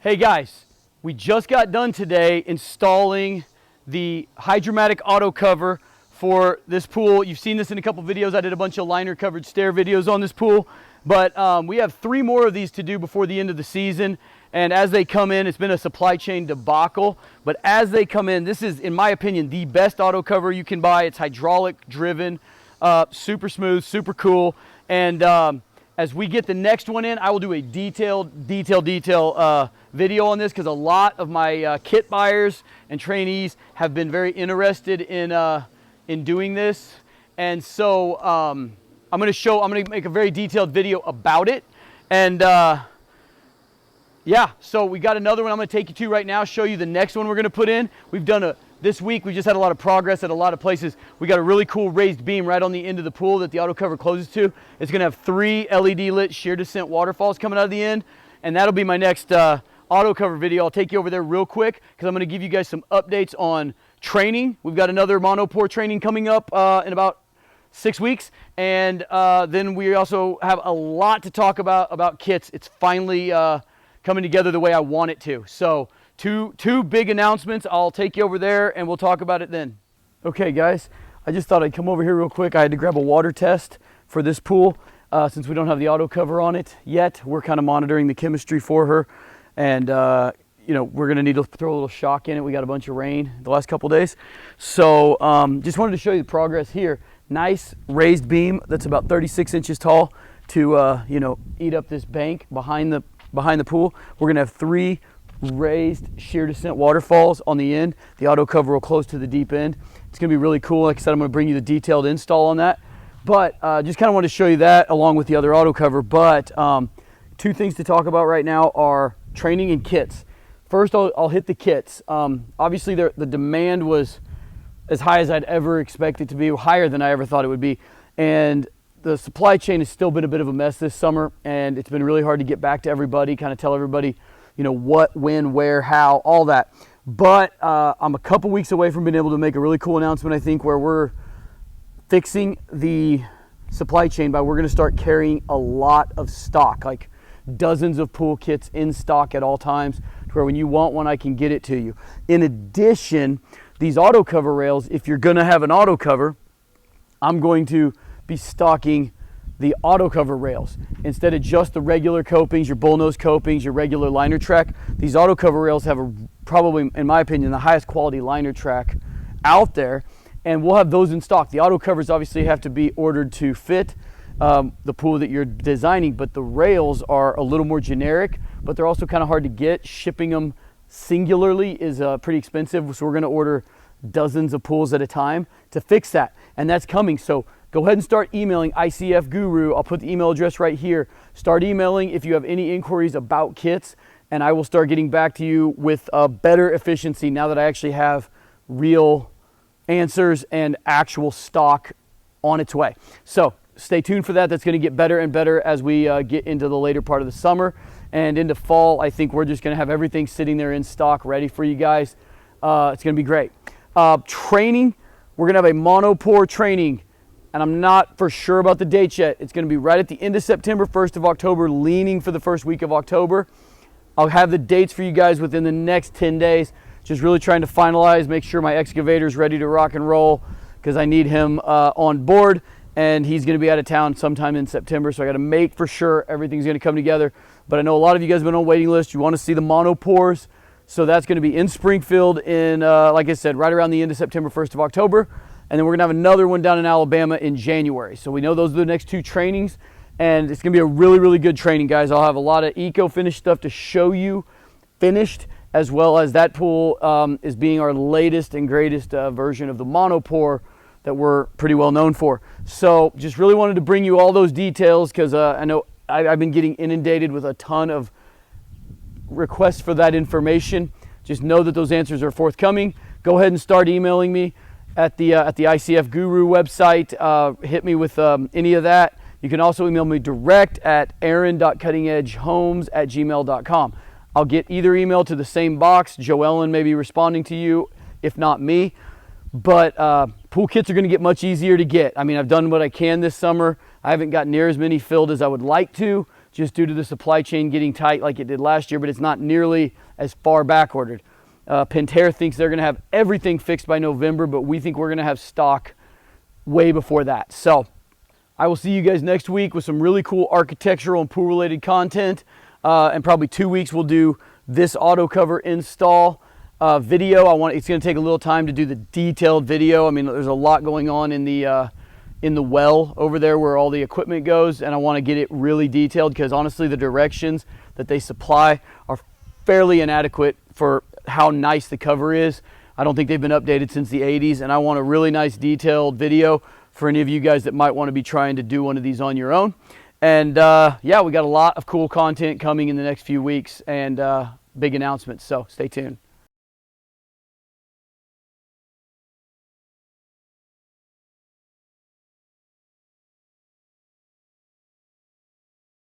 Hey guys, we just got done today installing the hydromatic auto cover for this pool. You've seen this in a couple videos. I did a bunch of liner covered stair videos on this pool, but we have 3 more of these to do before the end of the season. And as they come in, it's been a supply chain debacle, but as they come in, this is, in my opinion, the best auto cover you can buy. It's hydraulic driven, super smooth, super cool. And as we get the next one in, I will do a detailed video on this, because a lot of my kit buyers and trainees have been very interested in doing this. And so I'm going to make a very detailed video about it. And yeah, so we got another one I'm going to take you to right now, show you the next one we're going to put in. We've done this week, we just had a lot of progress at a lot of places. We got a really cool raised beam right on the end of the pool that the auto cover closes to. It's going to have 3 LED lit shear descent waterfalls coming out of the end, and that'll be my next auto cover video. I'll take you over there real quick, because I'm going to give you guys some updates on training. We've got another monopore training coming up in about 6 weeks, and then we also have a lot to talk about kits. It's finally coming together the way I want it to. So two big announcements. I'll take you over there and we'll talk about it then. Okay guys, I just thought I'd come over here real quick. I had to grab a water test for this pool since we don't have the auto cover on it yet. We're kind of monitoring the chemistry for her, and you know, we're gonna need to throw a little shock in it. We got a bunch of rain the last couple days, so just wanted to show you the progress here. Nice raised beam that's about 36 inches tall to you know, eat up this bank behind the pool. We're gonna have 3 raised shear descent waterfalls on the end. The auto cover will close to the deep end. It's gonna be really cool. Like I said, I'm gonna bring you the detailed install on that, but just kind of want to show you that along with the other auto cover. But 2 things to talk about right now are training and kits. First, I'll hit the kits. Obviously the demand was as high as I'd ever expect it to be, higher than I ever thought it would be, and the supply chain has still been a bit of a mess this summer, and it's been really hard to get back to everybody, kind of tell everybody, you know, what, when, where, how, all that. But I'm a couple weeks away from being able to make a really cool announcement, I think, where we're fixing the supply chain by we're going to start carrying a lot of stock, like dozens of pool kits in stock at all times, to where when you want one, I can get it to you. In addition, these auto cover rails, if you're going to have an auto cover, I'm going to be stocking the auto cover rails instead of just the regular copings, your bullnose copings, your regular liner track. These auto cover rails have probably, in my opinion, the highest quality liner track out there, and we'll have those in stock. The auto covers obviously have to be ordered to fit the pool that you're designing, but the rails are a little more generic, but they're also kind of hard to get. Shipping them singularly is pretty expensive, so we're going to order dozens of pools at a time to fix that, and that's coming. So go ahead and start emailing ICF Guru. I'll put the email address right here. Start emailing if you have any inquiries about kits, and I will start getting back to you with better efficiency now that I actually have real answers and actual stock on its way. So stay tuned for that. That's going to get better and better as we get into the later part of the summer and into fall. I think we're just going to have everything sitting there in stock ready for you guys. It's going to be great. Training, we're going to have a monopore training, and I'm not for sure about the dates yet. It's going to be right at the end of September, 1st of October, leaning for the first week of October. I'll have the dates for you guys within the next 10 days. Just really trying to finalize, make sure my excavator's ready to rock and roll, because I need him on board, and he's going to be out of town sometime in September, so I got to make for sure everything's going to come together. But I know a lot of you guys have been on waiting list. You want to see the monopores, so that's going to be in Springfield in, like I said, right around the end of September, 1st of October. And then we're going to have another one down in Alabama in January. So we know those are the next 2 trainings, and it's going to be a really, really good training, guys. I'll have a lot of eco-finished stuff to show you finished, as well as that pool is being our latest and greatest version of the monopore that we're pretty well known for. So just really wanted to bring you all those details, because I know I've been getting inundated with a ton of requests for that information. Just know that those answers are forthcoming. Go ahead and start emailing me at the ICF Guru website. Hit me with any of that. You can also email me direct at aaron.cuttingedgehomes@gmail.com. I'll get either email to the same box. Joellen may be responding to you, if not me. But pool kits are going to get much easier to get. I mean, I've done what I can this summer. I haven't got near as many filled as I would like to, just due to the supply chain getting tight like it did last year, but it's not nearly as far back ordered. Pentair thinks they're going to have everything fixed by November, but we think we're going to have stock way before that. So I will see you guys next week with some really cool architectural and pool related content. And probably 2 weeks we'll do this auto cover install video. It's going to take a little time to do the detailed video. I mean, there's a lot going on in the well over there where all the equipment goes, and I want to get it really detailed because honestly the directions that they supply are fairly inadequate for how nice the cover is. I don't think they've been updated since the 80s, and I want a really nice detailed video for any of you guys that might want to be trying to do one of these on your own. And yeah, we got a lot of cool content coming in the next few weeks and big announcements, so stay tuned.